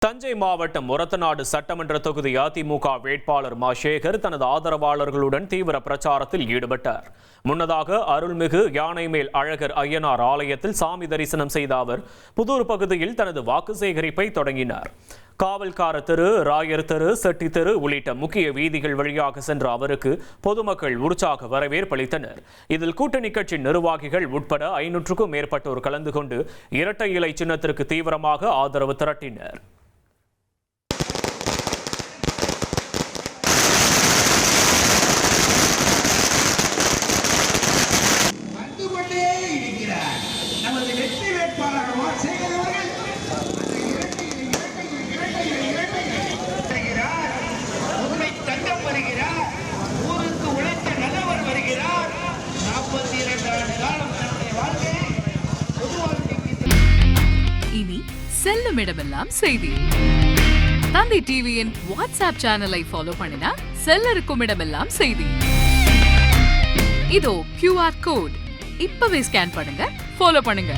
தஞ்சை மாவட்டம் ஒரத்தநாடு சட்டமன்ற தொகுதி அதிமுக வேட்பாளர் மா சேகர் தனது ஆதரவாளர்களுடன் தீவிர பிரச்சாரத்தில் ஈடுபட்டார். முன்னதாக அருள்மிகு யானைமேல் அழகர் ஐயனார் ஆலயத்தில் சாமி தரிசனம் செய்த அவர் புதூர் பகுதியில் தனது வாக்கு சேகரிப்பை தொடங்கினார். காவல்கார தெரு, ராயர் தெரு, செட்டி தெரு உள்ளிட்ட முக்கிய வீதிகள் வழியாக சென்ற அவருக்கு பொதுமக்கள் உற்சாக வரவேற்பளித்தனர். இதில் கூட்டணி கட்சி நிர்வாகிகள் உட்பட 500க்கும் மேற்பட்டோர் கலந்து கொண்டு இரட்டை இலை சின்னத்திற்கு தீவிரமாக ஆதரவு திரட்டினர். இனி செல்லும் இடமெல்லாம் செய்தி. தந்தை டிவியின் வாட்ஸ்அப் சேனலை ஃபாலோ பண்ணினா செல்ல இருக்கும் இடமெல்லாம் செய்தி. இதோ QR கோட் இப்பவே ஸ்கேன் பண்ணுங்க, ஃபாலோ பண்ணுங்க.